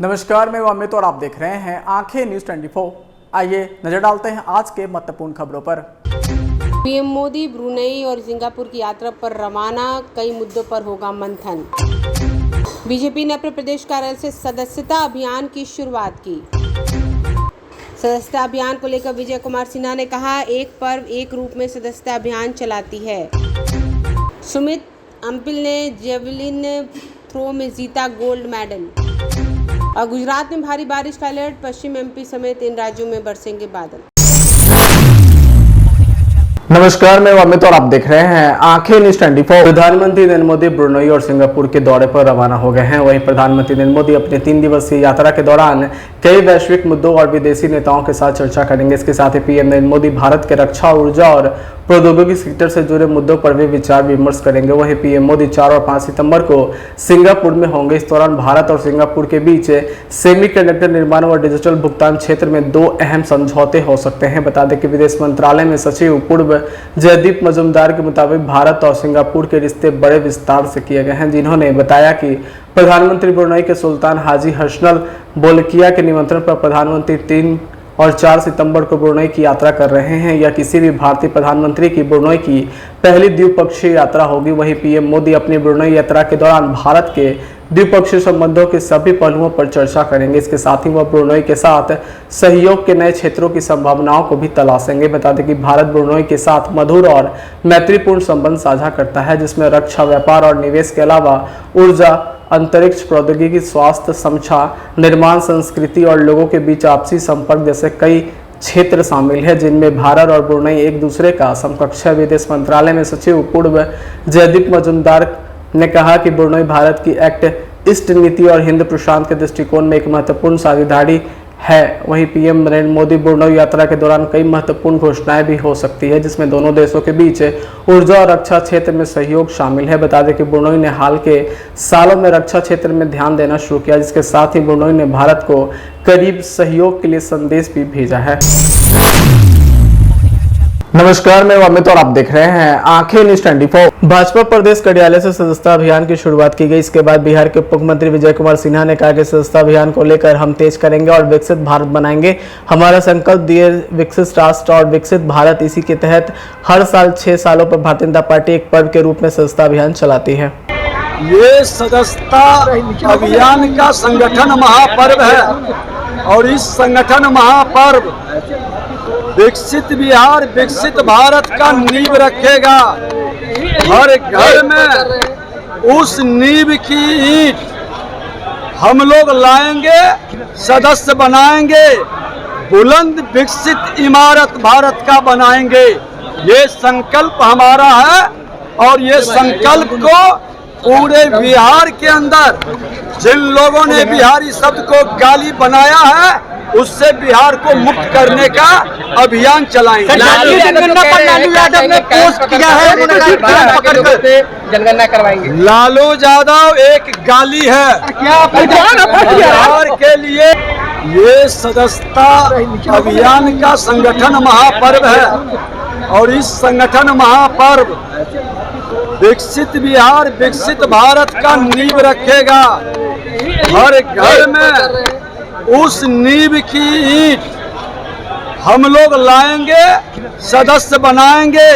नमस्कार, मैं अमित और आप देख रहे हैं आंखें न्यूज 24। आइए नजर डालते हैं आज के महत्वपूर्ण खबरों पर। पीएम मोदी ब्रुनेई और सिंगापुर की यात्रा पर रवाना, कई मुद्दों पर होगा मंथन। बीजेपी ने अपने प्रदेश कार्यालय से सदस्यता अभियान की शुरुआत की। सदस्यता अभियान को लेकर विजय कुमार सिन्हा ने कहा, एक पर्व एक रूप में सदस्यता अभियान चलाती है। सुमित अंपिल ने जेवलिन थ्रो में जीता गोल्ड मेडल। और गुजरात में भारी बारिश का अलर्ट, पश्चिम एमपी समेत इन राज्यों में बरसेंगे बादल। नमस्कार, मैं अमित और आप देख रहे हैं आंखें न्यूज 24। प्रधानमंत्री नरेंद्र मोदी ब्रुनेई और सिंगापुर के दौरे पर रवाना हो गए हैं। वहीं प्रधानमंत्री नरेंद्र मोदी अपने 3 दिवसीय यात्रा के दौरान कई वैश्विक मुद्दों और विदेशी नेताओं के साथ चर्चा करेंगे। इसके साथ ही पीएम नरेंद्र मोदी भारत के रक्षा, ऊर्जा और प्रौद्योगिकी सेक्टर से जुड़े मुद्दों पर भी विचार विमर्श करेंगे। वहीं पीएम मोदी 4 और 5 सितंबर को सिंगापुर में होंगे। इस दौरान भारत और सिंगापुर के बीच सेमीकंडक्टर निर्माण और डिजिटल भुगतान क्षेत्र में 2 अहम समझौते हो सकते हैं। बता दें कि विदेश मंत्रालय में सचिव पूर्व जयदीप मजूमदार के मुताबिक भारत और सिंगापुर के रिश्ते बड़े विस्तार से किए गए हैं, जिन्होंने बताया कि प्रधानमंत्री ब्रुनेई के सुल्तान हाजी हसनल बोलकिया के निमंत्रण पर प्रधानमंत्री 3 और 4 सितंबर को ब्रुनेई की यात्रा कर रहे हैं। यह किसी भी भारतीय प्रधानमंत्री की ब्रुनेई की पहली द्विपक्षीय यात्रा होगी। वहीं पीएम मोदी अपनी ब्रुनेई यात्रा के दौरान भारत के द्विपक्षीय संबंधों के सभी पहलुओं पर चर्चा करेंगे। इसके साथ ही वह ब्रुनेई के साथ सहयोग के नए क्षेत्रों की संभावनाओं को भी तलाशेंगे। बता दें कि भारत ब्रुनेई के साथ मधुर और मैत्रीपूर्ण संबंध साझा करता है, जिसमें रक्षा, व्यापार और निवेश के अलावा ऊर्जा, अंतरिक्ष प्रौद्योगिकी, स्वास्थ्य, शिक्षा, निर्माण, संस्कृति और लोगों के बीच आपसी संपर्क जैसे कई क्षेत्र शामिल है, जिनमें भारत और ब्रुनेई एक दूसरे का समकक्ष है। विदेश मंत्रालय में सचिव पूर्व जयदीप मजूमदार ने कहा कि ब्रुनेई भारत की एक्ट ईस्ट नीति और हिंद प्रशांत के दृष्टिकोण में एक महत्वपूर्ण साझेदारी है। वहीं पीएम नरेंद्र मोदी ब्रुनेई यात्रा के दौरान कई महत्वपूर्ण घोषणाएं भी हो सकती है, जिसमें दोनों देशों के बीच ऊर्जा और रक्षा क्षेत्र में सहयोग शामिल है। बता दें कि ब्रुनेई ने हाल के सालों में रक्षा क्षेत्र में ध्यान देना शुरू किया, जिसके साथ ही ब्रुनेई ने भारत को करीब सहयोग के लिए संदेश भी भेजा है। नमस्कार, मैं अमित और आप देख रहे हैं आंखें न्यूज 24। भाजपा प्रदेश कार्यालय से सदस्यता अभियान की शुरुआत की गई। इसके बाद बिहार के उप मुख्यमंत्री विजय कुमार सिन्हा ने कहा कि सदस्यता अभियान को लेकर हम तेज करेंगे और विकसित भारत बनाएंगे। हमारा संकल्प दिए विकसित राष्ट्र और विकसित भारत। इसी के तहत हर साल 6 सालों पर भारतीय जनता पार्टी एक पर्व के रूप में सदस्यता अभियान चलाती है। ये सदस्यता अभियान का संगठन महापर्व है और इस संगठन महापर्व विकसित बिहार, विकसित भारत का नींव रखेगा। हर घर में उस नींव की ईंट हम लोग लाएंगे, सदस्य बनाएंगे, बुलंद विकसित इमारत भारत का बनाएंगे। ये संकल्प हमारा है और ये संकल्प को पूरे बिहार के अंदर जिन लोगों ने बिहारी शब्द को गाली बनाया है, उससे बिहार को मुक्त करने का अभियान चलाएंगे। लालू यादव ने पोस्ट किया है, जनगणना करवाएंगे। लालू यादव एक गाली है बिहार के लिए। ये सदस्यता अभियान का संगठन महापर्व है और इस संगठन महापर्व विकसित बिहार, विकसित भारत का नींव रखेगा। हर घर में उस नींव की ईंट हम लोग लाएंगे, सदस्य बनाएंगे,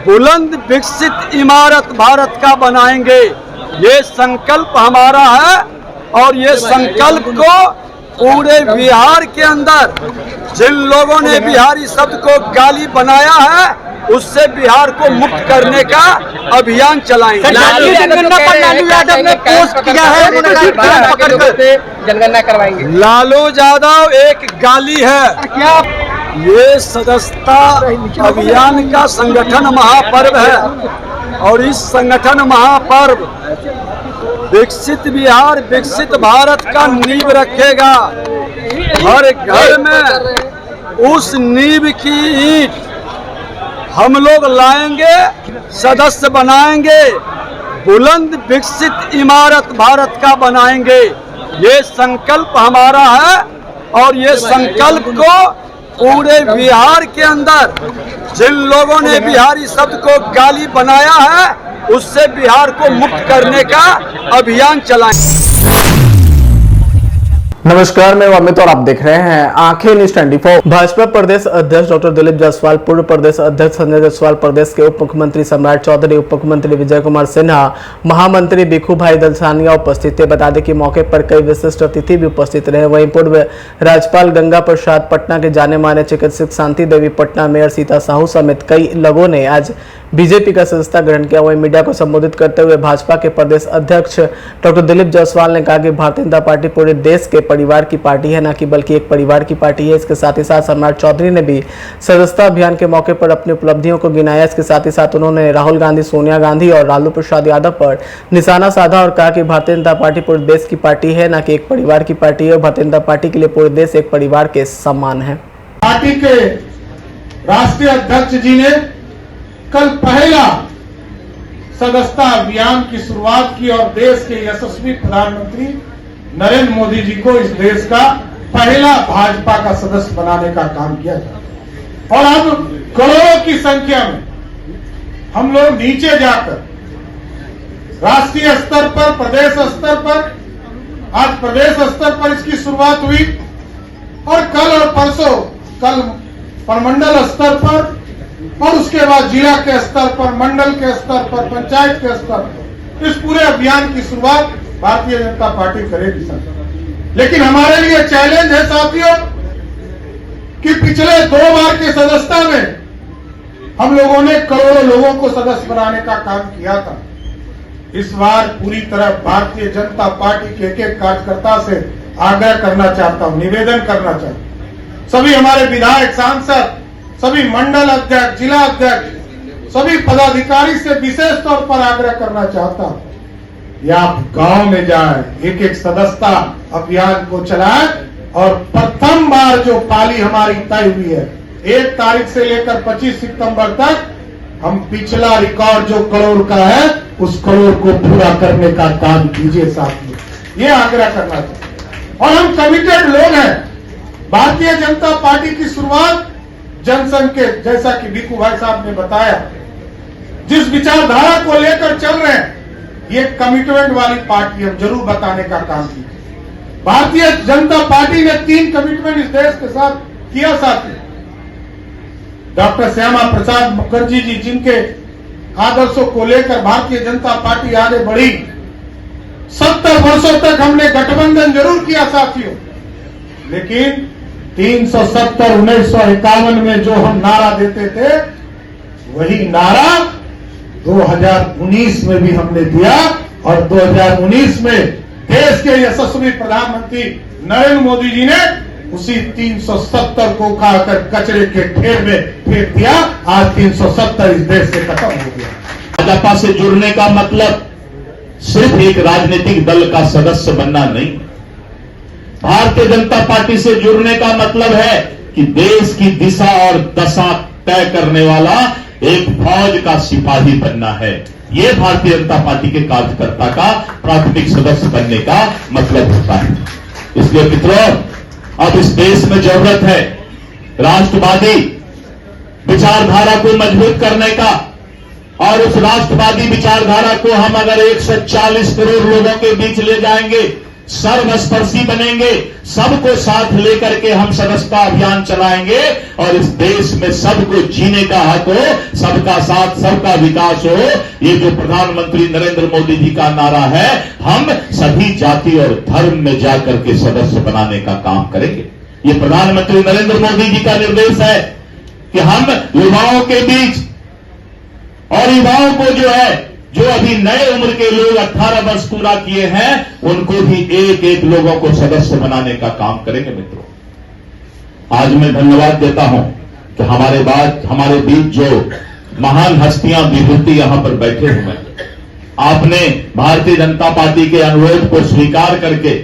बुलंद विकसित इमारत भारत का बनाएंगे। ये संकल्प हमारा है और ये संकल्प को पूरे बिहार के अंदर जिन लोगों ने बिहारी शब्द को गाली बनाया है, उससे बिहार को मुक्त करने का अभियान चलाएंगे। लालू यादव ने पोस्ट किया है, जनगणना करवाएंगे। लालू यादव एक गाली है। ये सदस्यता अभियान का संगठन महापर्व है और इस संगठन महापर्व विकसित बिहार, विकसित भारत का नींव रखेगा। हर घर में उस नींव की ईंट हम लोग लाएंगे, सदस्य बनाएंगे, बुलंद विकसित इमारत भारत का बनाएंगे। ये संकल्प हमारा है और ये संकल्प को पूरे बिहार के अंदर जिन लोगों ने बिहारी शब्द को गाली बनाया है, उससे बिहार को मुक्त करने का अभियान चलाएं। नमस्कार, मैं अमित और आप देख रहे हैं आंखें न्यूज 24। भाजपा प्रदेश अध्यक्ष डॉक्टर दिलीप जायसवाल, पूर्व प्रदेश अध्यक्ष संजय जायसवाल, प्रदेश के उप मुख्यमंत्री सम्राट चौधरी, उप मुख्यमंत्री विजय कुमार सिन्हा, महामंत्री भिखू भाई दलसानिया उपस्थित थे। बता दें कि मौके पर कई विशिष्ट अतिथि भी उपस्थित रहे। वहीं पूर्व राज्यपाल गंगा प्रसाद, पटना के जाने माने चिकित्सक शांति देवी, पटना मेयर सीता साहू समेत कई लोगों ने आज बीजेपी का सदस्यता ग्रहण किया। वहीं मीडिया को संबोधित करते हुए भाजपा के प्रदेश अध्यक्ष डॉक्टर दिलीप जायसवाल ने कहा कि भारतीय जनता पार्टी पूरे देश के परिवार की पार्टी है, न कि बल्कि एक परिवार की पार्टी है। इसके साथ ही साथ सम्राट चौधरी ने भी सदस्यता अभियान के मौके पर अपनी उपलब्धियों को गिनाया। इसके साथ ही साथ उन्होंने राहुल गांधी, सोनिया गांधी और लालू प्रसाद यादव पर निशाना साधा और कहा कि भारतीय जनता पार्टी पूरे देश की पार्टी है, न कि एक परिवार की पार्टी है। और भारतीय जनता पार्टी के लिए पूरे देश एक परिवार के समान है। पार्टी के राष्ट्रीय अध्यक्ष जी ने कल पहला सदस्यता अभियान की शुरुआत की और देश के यशस्वी प्रधानमंत्री नरेंद्र मोदी जी को इस देश का पहला भाजपा का सदस्य बनाने का काम किया था। और अब करोड़ों की संख्या में हम लोग नीचे जाकर राष्ट्रीय स्तर पर, प्रदेश स्तर पर, आज प्रदेश स्तर पर इसकी शुरुआत हुई और कल और परसों, कल प्रमंडल स्तर पर और उसके बाद जिला के स्तर पर, मंडल के स्तर पर, पंचायत के स्तर पर इस पूरे अभियान की शुरुआत भारतीय जनता पार्टी करेगी सर। लेकिन हमारे लिए चैलेंज है साथियों कि पिछले 2 बार की सदस्यता में हम लोगों ने करोड़ों लोगों को सदस्य बनाने का काम किया था। इस बार पूरी तरह भारतीय जनता पार्टी के एक-एक कार्यकर्ता से आग्रह करना चाहता हूं, निवेदन करना चाहता हूं। सभी हमारे विधायक, सांसद, सभी मंडल अध्यक्ष, जिला अध्यक्ष, सभी पदाधिकारी से विशेष तौर पर आग्रह करना चाहता हूं कि आप गांव में जाएं, एक एक सदस्यता अभियान को चलाएं और प्रथम बार जो पाली हमारी तय हुई है 1 तारीख से लेकर 25 सितंबर तक, हम पिछला रिकॉर्ड जो करोड़ का है उस करोड़ को पूरा करने का काम कीजिए साथियों, ये आग्रह करना चाहिए। और हम कमिटेड लोग हैं। भारतीय जनता पार्टी की शुरुआत जनसंघ के, जैसा कि भिखू भाई साहब ने बताया, जिस विचारधारा को लेकर चल रहे हैं, ये कमिटमेंट वाली पार्टी हम जरूर बताने का काम किया। भारतीय जनता पार्टी ने 3 कमिटमेंट इस देश के साथ किया साथी। डॉक्टर श्यामा प्रसाद मुखर्जी जी, जिनके आदर्शों को लेकर भारतीय जनता पार्टी आगे बढ़ी, 70 वर्षों तक हमने गठबंधन जरूर किया साथियों, लेकिन 370 1951 में जो हम नारा देते थे, वही नारा 2019 में भी हमने दिया और 2019 में देश के यशस्वी प्रधानमंत्री नरेंद्र मोदी जी ने उसी 370 को उठाकर कचरे के ढेर में फेंक दिया। आज 370 इस देश से खत्म हो गया। भाजपा से जुड़ने का मतलब सिर्फ एक राजनीतिक दल का सदस्य बनना नहीं। भारतीय जनता पार्टी से जुड़ने का मतलब है कि देश की दिशा और दशा तय करने वाला एक फौज का सिपाही बनना है। यह भारतीय जनता पार्टी के कार्यकर्ता का प्राथमिक सदस्य बनने का मतलब होता है। इसलिए मित्रों, अब इस देश में जरूरत है राष्ट्रवादी विचारधारा को मजबूत करने का। और उस राष्ट्रवादी विचारधारा को हम अगर 140 करोड़ लोगों के बीच ले जाएंगे, सर्वस्पर्शी बनेंगे, सबको साथ लेकर के हम सदस्यता अभियान चलाएंगे और इस देश में सबको जीने का हक हो, सबका साथ, सबका विकास हो। ये जो प्रधानमंत्री नरेंद्र मोदी जी का नारा है, हम सभी जाति और धर्म में जाकर के सदस्य बनाने का काम करेंगे। ये प्रधानमंत्री नरेंद्र मोदी जी का निर्देश है कि हम युवाओं के बीच, और युवाओं को जो अभी नए उम्र के लोग 18 वर्ष पूरा किए हैं, उनको भी एक एक लोगों को सदस्य बनाने का काम करेंगे। मित्रों, आज मैं धन्यवाद देता हूं कि हमारे बीच जो महान हस्तियां, विभूति यहां पर बैठे हुए हैं, आपने भारतीय जनता पार्टी के अनुरोध को स्वीकार करके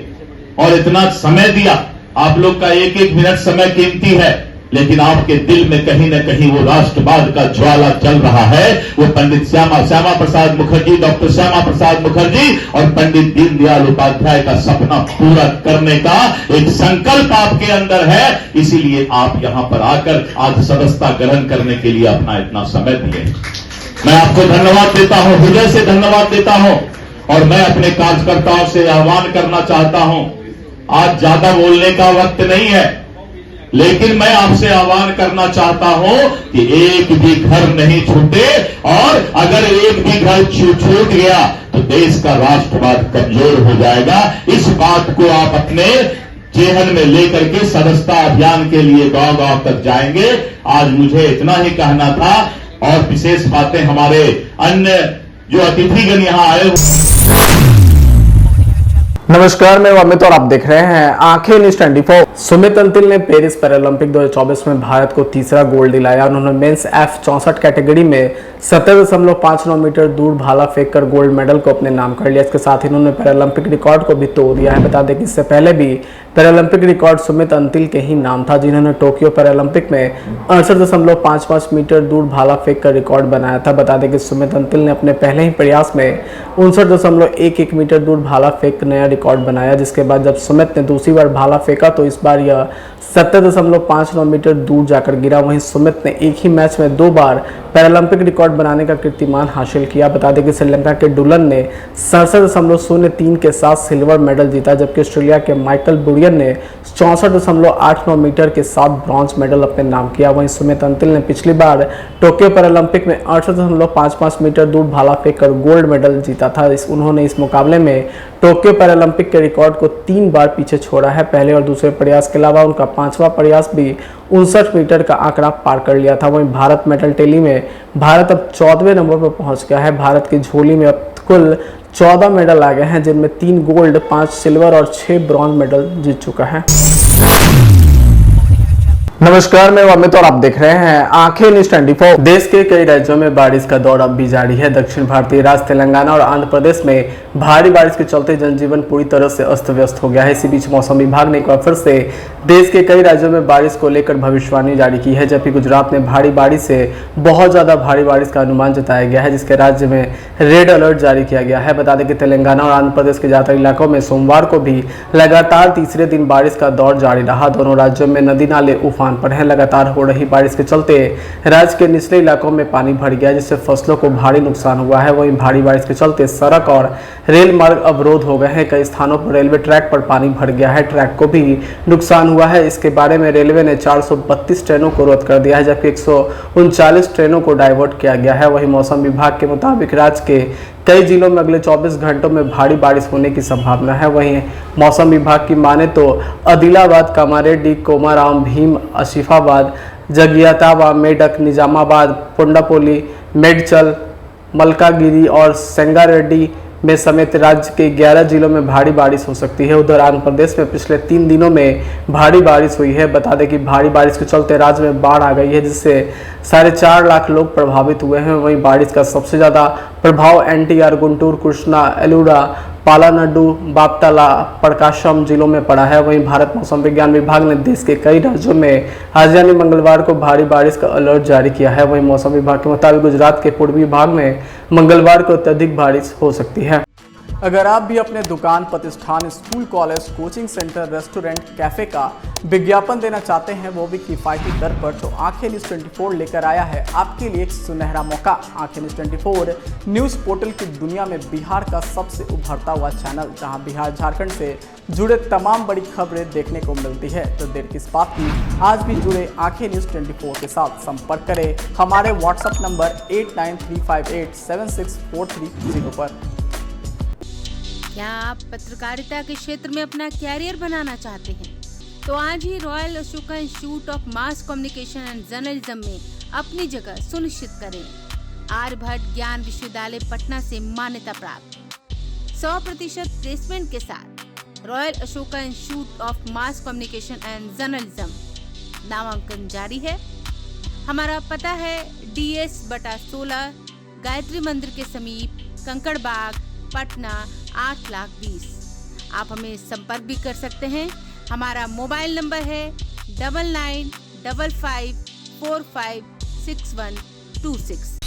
और इतना समय दिया। आप लोग का एक एक मिनट समय कीमती है, लेकिन आपके दिल में कहीं न कहीं वो राष्ट्रवाद का ज्वाला चल रहा है। वो पंडित श्यामा प्रसाद मुखर्जी, डॉक्टर श्यामा प्रसाद मुखर्जी और पंडित दीनदयाल उपाध्याय का सपना पूरा करने का एक संकल्प आपके अंदर है। इसीलिए आप यहां पर आकर आज सदस्यता ग्रहण करने के लिए अपना इतना समय दिए। मैं आपको धन्यवाद देता हूं, हृदय से धन्यवाद देता हूं। और मैं अपने कार्यकर्ताओं से आह्वान करना चाहता हूं आज ज्यादा बोलने का वक्त नहीं है, लेकिन मैं आपसे आह्वान करना चाहता हूं कि एक भी घर नहीं छूटे, और अगर एक भी घर छूट गया तो देश का राष्ट्रवाद कमजोर हो जाएगा। इस बात को आप अपने जेहन में लेकर के सदस्यता अभियान के लिए गांव-गांव तक जाएंगे। आज मुझे इतना ही कहना था, और विशेष बातें हमारे अन्य जो अतिथिगण यहां आए हुए। नमस्कार, मैं अमित और आप देख रहे हैं आंखें न्यूज़ 24। सुमित अंतिल ने पेरिस पैरालंपिक 2024 में भारत को तीसरा गोल्ड दिलाया। उन्होंने मेंस F64 कैटेगरी में 70.59 मीटर दूर भाला फेंककर गोल्ड मेडल को अपने नाम कर लिया। इसके साथ ही उन्होंने पैरालंपिक रिकॉर्ड को भी तोड़ दिया है। बता दें कि इससे पहले भी पैरालंपिक रिकॉर्ड सुमित अंतिल के ही नाम था, जिन्होंने टोक्यो पैरालंपिक में 68.55 मीटर दूर भाला फेंक कर रिकॉर्ड बनाया था। बता दें कि सुमित अंतिल ने अपने पहले ही प्रयास में 59.11 मीटर दूर भाला फेंक नया रिकॉर्ड बनाया, जिसके बाद जब सुमित ने दूसरी बार भाला फेंका तो इस बार यह 70.59 मीटर दूर जाकर गिरा। वहीं सुमित ने एक ही मैच में 2 बार पैरालंपिक रिकॉर्ड बनाने का कीर्तिमान हासिल किया। बता दें कि श्रीलंका के डुलन ने 67.03 के साथ सिल्वर मेडल जीता, जबकि ऑस्ट्रेलिया के माइकल बुरियन ने 64.89 मीटर के साथ ब्रॉन्ज मेडल अपने नाम किया। वहीं सुमित अंतिल ने पिछली बार टोक्यो पैरालंपिक में 68.55 मीटर दूर भाला फेंककर गोल्ड मेडल जीता था। उन्होंने इस मुकाबले में टोक्यो पैरालंपिक के रिकॉर्ड को 3 बार पीछे छोड़ा है। पहले और दूसरे प्रयास के अलावा उनका 5वां प्रयास भी 59 मीटर का आंकड़ा पार कर लिया था। वहीं भारत मेडल टैली में भारत अब 14वें नंबर पर पहुंच गया है। भारत की झोली में अब कुल 14 मेडल आ गए हैं, जिनमें 3 गोल्ड, 5 सिल्वर और 6 ब्रॉन्ज मेडल जीत चुका है। नमस्कार, मैं अमित और आप देख रहे हैं आंखें न्यूज़ 24। देश के कई राज्यों में बारिश का दौर अब भी जारी है। दक्षिण भारतीय राज्य तेलंगाना और आंध्र प्रदेश में भारी बारिश के चलते जनजीवन पूरी तरह से अस्त व्यस्त हो गया है। इसी बीच मौसम विभाग ने एक बार फिर से देश के कई राज्यों में बारिश को लेकर भविष्यवाणी जारी की है, जबकि गुजरात में भारी बारिश से बहुत ज्यादा भारी बारिश का अनुमान जताया गया है, जिसके राज्य में रेड अलर्ट जारी किया गया है। बता दें कि तेलंगाना और आंध्र प्रदेश के ज्यादातर इलाकों में सोमवार को भी लगातार तीसरे दिन बारिश का दौर जारी रहा। दोनों राज्यों में नदी नाले उफान पर हैं। लगातार हो रही बारिश के चलते राज्य के निचले इलाकों में पानी भर गया, जिससे फसलों को भारी नुकसान हुआ है। वहीं भारी बारिश के चलते सड़क और रेल मार्ग अवरोध हो गए हैं। कई स्थानों पर रेलवे ट्रैक पर पानी भर गया है, ट्रैक को भी नुकसान हुआ है। इसके बारे में रेलवे ने 432 ट्रेनों को रद्द कर दिया है, जबकि 139 ट्रेनों को डाइवर्ट किया गया है। वहीं मौसम विभाग के मुताबिक राज्य के कई जिलों में अगले 24 घंटों में भारी बारिश होने की संभावना है। वहीं मौसम विभाग की माने तो आदिलाबाद, कामारेड्डी, कोमाराम, भीम, आसिफाबाद, जगियातावा, मेडक, निजामाबाद, पुंडापोली, मेडचल, मलकागिरी और संगारेड्डी में समेत राज्य के 11 जिलों में भारी बारिश हो सकती है। उधर आंध्र प्रदेश में पिछले 3 दिनों में भारी बारिश हुई है। बता दें कि भारी बारिश के चलते राज्य में बाढ़ आ गई है, जिससे 4.5 लाख लोग प्रभावित हुए हैं। वहीं बारिश का सबसे ज्यादा प्रभाव एनटीआर, गुंटूर, कृष्णा, एलुरा, पालानाडु, बापटाला, प्रकाशम जिलों में पड़ा है। वहीं भारत मौसम विज्ञान विभाग ने देश के कई राज्यों में आज यानी मंगलवार को भारी बारिश का अलर्ट जारी किया है। वहीं मौसम विभाग के मुताबिक गुजरात के पूर्वी भाग में मंगलवार को अत्यधिक बारिश हो सकती है। अगर आप भी अपने दुकान, प्रतिष्ठान, school, college, coaching centre, restaurant, cafe का विज्ञापन देना चाहते हैं, वो भी किफायती दर पर, तो आंखें न्यूज़ 24 लेकर आया है आपके लिए एक सुनहरा मौका। आंखें न्यूज़ 24 न्यूज़ पोर्टल की दुनिया में बिहार का सबसे उभरता हुआ चैनल, जहां बिहार झारखंड से जुड़े तमाम बड़ी खबरें देखने को मिलती है। तो देर किस बात की, आज भी जुड़े आंखें न्यूज़ 24 के साथ। संपर्क करें हमारे व्हाट्सएप नंबर 8935876430 पर। क्या आप पत्रकारिता के क्षेत्र में अपना कैरियर बनाना चाहते हैं? तो आज ही royal Ashoka institute of mass communication and journalism में अपनी जगह सुनिश्चित करें। आर्यभट्ट ज्ञान विश्वविद्यालय पटना से मान्यता प्राप्त 100% प्लेसमेंट के साथ royal Ashoka institute of mass communication and journalism नामांकन जारी है। हमारा पता है DS/16 गायत्री मंदिर के समीप, कंकड़ बाग, पटना 8,20,000। आप हमें संपर्क भी कर सकते हैं। हमारा मोबाइल नंबर है 9955456126।